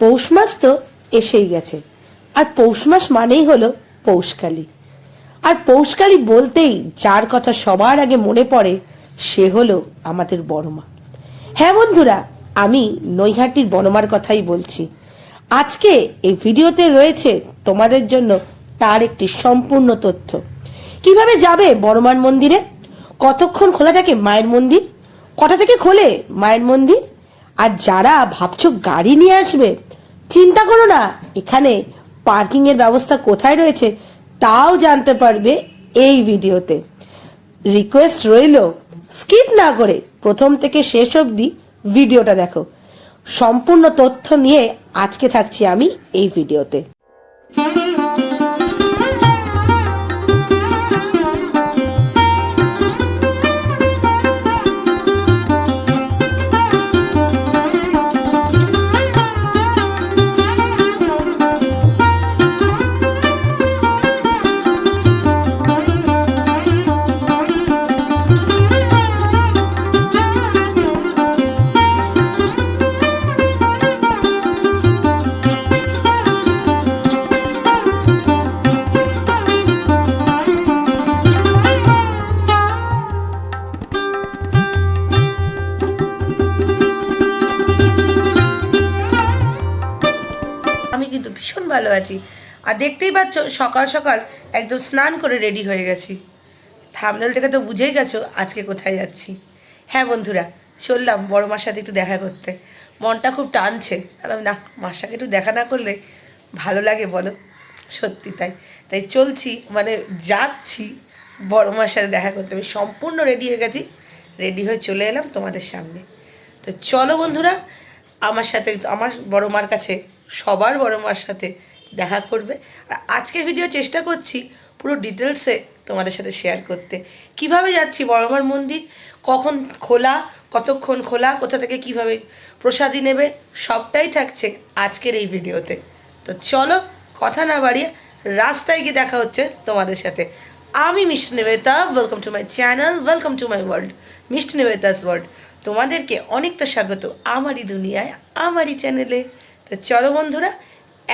পৌষ মাস তো এসেই গেছে, আর পৌষ মাস মানেই হলো পৌষকালী। আর পৌষকালী বলতেই যার কথা সবার আগে মনে পড়ে সে হলো আমাদের বড়মা। হ্যাঁ বন্ধুরা, আমি নৈহাটির বড়মার কথাই বলছি। আজকে এই ভিডিওতে রয়েছে তোমাদের জন্য তার একটি সম্পূর্ণ তথ্য। কিভাবে যাবে বড়মার মন্দিরে, কতক্ষণ খোলা থাকে মায়ের মন্দির, কটা থেকে খোলে মায়ের মন্দির, আর যারা ভাবছো গাড়ি নিয়ে আসবে চিন্তা করো না, এখানে পার্কিং এর ব্যবস্থা কোথায় রয়েছে তাও জানতে পারবে এই ভিডিওতে। রিকোয়েস্ট রইল স্কিপ না করে প্রথম থেকে শেষ অবধি ভিডিওটা দেখো। সম্পূর্ণ তথ্য নিয়ে আজকে থাকছি আমি এই ভিডিওতে। আমি কিন্তু ভীষণ ভালো আছি, আর দেখতেই পাচ্ছ সকাল সকাল একদম স্নান করে রেডি হয়ে গেছি। থাম্বনেল থেকে তো বুঝেই গেছো আজকে কোথায় যাচ্ছি। হ্যাঁ বন্ধুরা, চললাম বড় মার সাথে একটু দেখা করতে। মনটা খুব টানছে, না মার সাথে একটু দেখা না করলে ভালো লাগে বলো? সত্যি তাই তাই চলছি, মানে যাচ্ছি বড় মার সাথে দেখা করতে। আমি সম্পূর্ণ রেডি হয়ে গেছি, রেডি হয়ে চলে এলাম তোমাদের সামনে। তো চলো বন্ধুরা, আমার সাথে আমার বড় মার কাছে সবার বড় মার সাথে দেখা করবে। আর আজকের ভিডিও চেষ্টা করছি পুরো ডিটেলসে তোমাদের সাথে শেয়ার করতে। কিভাবে যাচ্ছি বড় মার মন্দির, কখন খোলা, কতক্ষণ খোলা, কোথা থেকে কিভাবে প্রসাদী নেবে, সবটাই থাকছে আজকের এই ভিডিওতে। তো চলো কথা না বাড়িয়ে রাস্তায় গিয়ে দেখা হচ্ছে তোমাদের সাথে। আমি মিষ্টি Nivedita, welcome to my channel, welcome to my world, মিষ্টি নিবেদিতাস ওয়ার্ল্ড। তোমাদেরকে অনেকটা স্বাগত আমারই দুনিয়ায়, আমারই চ্যানেলে। তো চলো বন্ধুরা,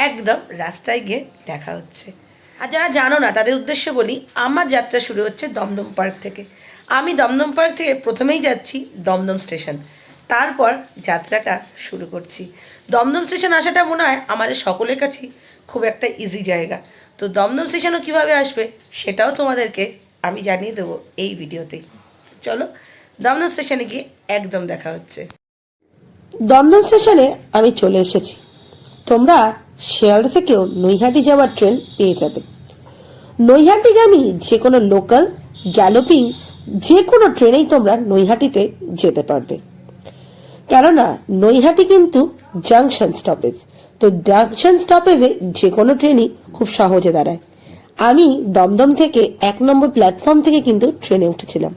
একদম রাস্তায় গিয়ে দেখা হচ্ছে। আর যারা জানো না তাদের উদ্দেশ্যে বলি, আমার যাত্রা শুরু হচ্ছে দমদম পার্ক থেকে। আমি দমদম পার্ক থেকে প্রথমেই যাচ্ছি দমদম স্টেশন, তারপর যাত্রাটা শুরু করছি। দমদম স্টেশন আসাটা মনে হয় আমাদের সকলের কাছেই খুব একটা ইজি জায়গা। তো দমদম স্টেশনও কীভাবে আসবে সেটাও তোমাদেরকে আমি জানিয়ে দেবো এই ভিডিওতেই। চলো দমদম স্টেশনে গিয়ে একদম দেখা হচ্ছে। দমদম স্টেশনে আমি চলে এসেছি। তোমরা শিয়ালদা থেকেও নৈহাটি যাওয়ার ট্রেন পেয়ে যাবে। নৈহাটিগামী যে কোনো লোকাল, গ্যালোপিং যে কোনো ট্রেনেই তোমরা নৈহাটিতে যেতে পারবে, কেননা নৈহাটি কিন্তু জাংশন স্টপেজ। তো জাংশন স্টপেজে যে কোনো ট্রেনই খুব সহজে দাঁড়ায়। আমি দমদম থেকে 1 নম্বর প্ল্যাটফর্ম থেকে কিন্তু ট্রেনে উঠেছিলাম,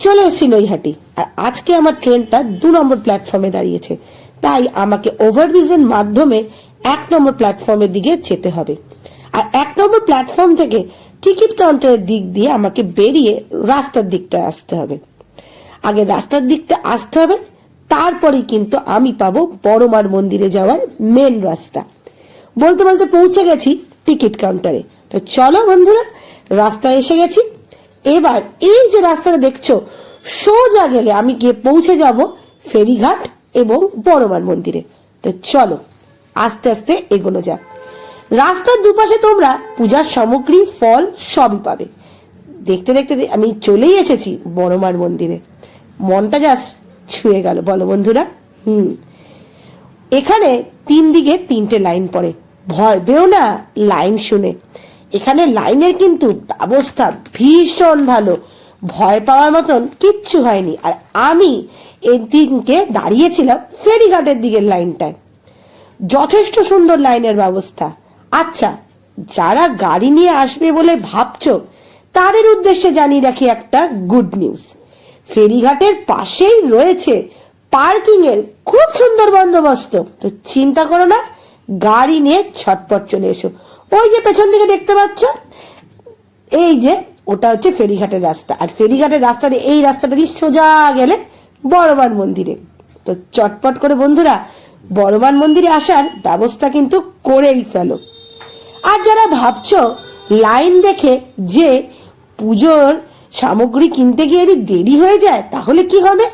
চলে এসেছি নৈহাটি। আর আজকে আমার ট্রেনটা 2 নম্বর প্ল্যাটফর্মে দাঁড়িয়েছে, তাই আমাকে ওভারব্রিজের মাধ্যমে 1 নম্বর প্ল্যাটফর্মের দিকে যেতে হবে। আর 1 নম্বর প্ল্যাটফর্ম থেকে টিকিট কাউন্টারের দিক দিয়ে আমাকে বেরিয়ে রাস্তার দিকটা আসতে হবে। আগে রাস্তার দিকটা আসতে হবে, তারপরেই কিন্তু আমি পাবো বড়মার মন্দিরে যাওয়ার মেন রাস্তা। বলতে বলতে পৌঁছে গেছি টিকিট কাউন্টারে। তো চলো বন্ধুরা, রাস্তায় এসে গেছি। এবার এই যে রাস্তাটা দেখছো, সোজা গেলে আমি গিয়ে পৌঁছে যাব ফেরিঘাট এবং বড়মার মন্দিরে। তো চলো আস্তে আস্তে এগোনো যাক। রাস্তার দুপাশে তোমরা পূজার সামগ্রী, ফল সবই পাবে। দেখতে দেখতে আমি চলেই এসেছি বড়মার মন্দিরে। মনটা জাস্ট ছুঁয়ে গেল, বলো বন্ধুরা? এখানে 3 দিকে 3টে লাইন পড়ে। ভয় পেও না লাইন শুনে, এখানে লাইনের কিন্তু ব্যবস্থা ভীষণ ভালো, ভয় পাওয়ার মতন কিচ্ছু হয়নি। আর আমি এই দিনকে দাঁড়িয়েছিলাম ফেরিঘাটের দিকের লাইনটায়, যথেষ্ট সুন্দর লাইনের ব্যবস্থা। আচ্ছা, যারা গাড়ি নিয়ে আসবে বলে ভাবছো তাদের উদ্দেশ্যে জানিয়ে রাখি একটা গুড নিউজ। ফেরিঘাটের পাশেই রয়েছে পার্কিং এর খুব সুন্দর বন্দোবস্ত। তো চিন্তা করো না, গাড়ি নিয়ে ছটপট চলে এসো। ওই যে পেছন দিকে দেখতে পাচ্ছ, এই যে ওটা হচ্ছে ফেরিঘাটের রাস্তা। আর ফেরিঘাটের রাস্তা এই রাস্তাটা দিয়ে সোজা গেলে বড়মার মন্দিরে। তো চটপট করে বন্ধুরা বড়মান মন্দিরে আসার ব্যবস্থা কিন্তু করেই ফেলো। আর যারা ভাবছো লাইন দেখে যে পুজোর সামগ্রী কিনতে গিয়ে যদি দেরি হয়ে যায় তাহলে কি হবে,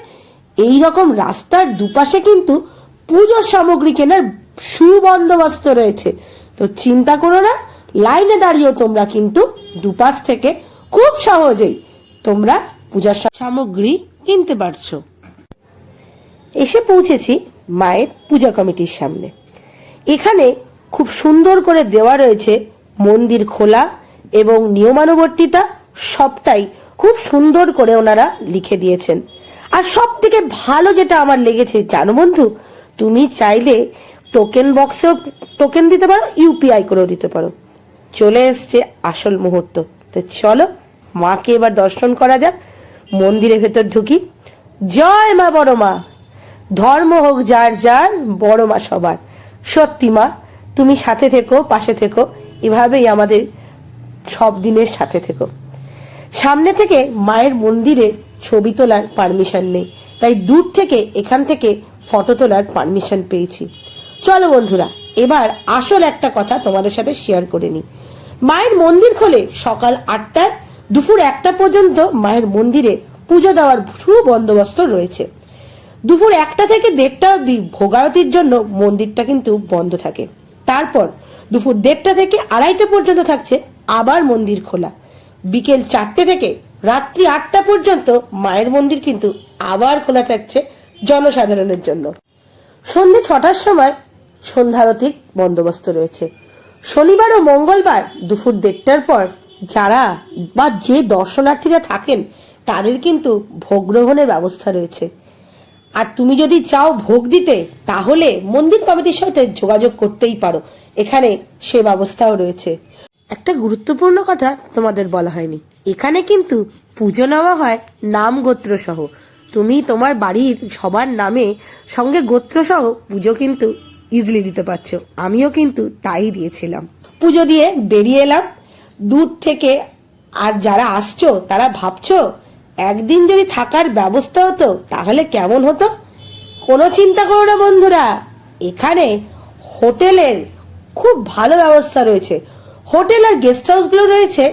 এই রকম রাস্তার দুপাশে কিন্তু পুজোর সামগ্রী কেনার সুবন্দোবস্ত রয়েছে। তো চিন্তা করো না, লাইনে দাঁড়িয়েও তোমরা কিন্তু দুপাশ থেকে খুব সহজেই তোমরা পূজার সামগ্রী কিনতে পারছো। এসে পৌঁছেছি মায়ের পূজা কমিটির সামনে। এখানে খুব সুন্দর করে দেওয়া রয়েছে মন্দির খোলা এবং নিয়মানুবর্তিতা, সবটাই খুব সুন্দর করে ওনারা লিখে দিয়েছেন। আর সব থেকে ভালো যেটা আমার লেগেছে জানো বন্ধু, তুমি চাইলে টোকেন বক্সেও টোকেন দিতে পারো, ইউপিআই করেও দিতে পারো। চলে এসছে আসল মুহূর্ত। তো চলো মাকে এবার দর্শন করা যাক। মন্দিরের ভেতর ঢুকি। জয় মা বড় মা, ধর্ম হোক যার যার, বড় মা সবার। সত্যি মা, তুমি সাথে থেকো, পাশে থেকো, এভাবেই আমাদের সব দিনের সাথে থেকো। সামনে থেকে মায়ের মন্দিরে ছবি তোলার পারমিশন নেই, তাই দূর থেকে এখান থেকে ফটো তোলার পারমিশন পেয়েছি। চলো বন্ধুরা, এবার আসল একটা কথা তোমাদের সাথে শেয়ার করে নিই। মায়ের মন্দির খোলে সকাল 8টায়, দুপুর 1টা পর্যন্ত মায়ের মন্দিরে পুজো দেওয়ার সুবন্দোবস্ত রয়েছে। দুপুর 1টা থেকে 1:30 অবধি ভোগারতির জন্য মন্দিরটা কিন্তু বন্ধ থাকে। তারপর দুপুর 1:30 থেকে 2:30 পর্যন্ত থাকছে আবার মন্দির খোলা। বিকেল 4টে থেকে রাত্রি 8টা পর্যন্ত মায়ের মন্দির কিন্তু আবার খোলা থাকছে জনসাধারণের জন্য। সন্ধ্যে 6টার সময় সন্ধ্যারতির বন্দোবস্ত রয়েছে। শনিবার ও মঙ্গলবার দুপুর 1:30টার পর যারা বা যে দর্শনার্থীরা থাকেন তাদের কিন্তু ভোগ গ্রহণের ব্যবস্থা রয়েছে। আর তুমি যদি চাও ভোগ দিতে তাহলে মন্দির কমিটির সাথে যোগাযোগ করতেই পারো, এখানে সে ব্যবস্থাও রয়েছে। একটা গুরুত্বপূর্ণ কথা তোমাদের বলা হয়নি, এখানে কিন্তু পুজো নেওয়া হয় নাম গোত্র সহ। তুমি তোমার বাড়ির সবার নামে সঙ্গে গোত্র সহ পুজো কিন্তু ইজিলি দিতে পারছো। আমিও কিন্তু তাই দিয়েছিলাম। পুজো দিয়ে বেরিয়ে এলাম দূর থেকে। আর যারা আসছো তারা ভাবছো একদিন যদি থাকার ব্যবস্থা হতো তাহলে কেমন হতো। কোনো চিন্তা করো না বন্ধুরা, এখানে হোটেলের খুব ভালো ব্যবস্থা রয়েছে। হোটেল আর গেস্ট হাউসগুলো রয়েছে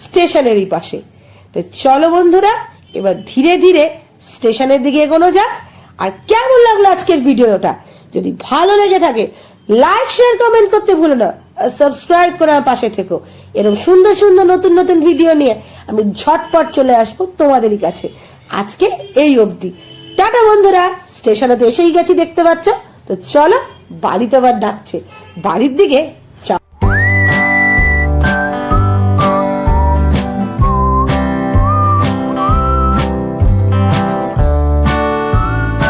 স্টেশনেরই পাশে। তো চলো বন্ধুরা, এবার ধীরে ধীরে স্টেশনের দিকে এগোনো যাক। আর কেমন লাগলো আজকের ভিডিওটা, যদি ভালো লেগে থাকে লাইক শেয়ার কমেন্ট করতে ভুলো না, সাবস্ক্রাইব করে আমার পাশে থেকো। এরকম সুন্দর সুন্দর নতুন নতুন ভিডিও নিয়ে আমি ঝটপট চলে আসবো তোমাদেরই কাছে। আজকে এই অবধি, টাটা বন্ধুরা। স্টেশনে তো এসেই গেছি দেখতে পাচ্ছ। তো চলো, বাড়িতে আবার ডাকছে, বাড়ির দিকে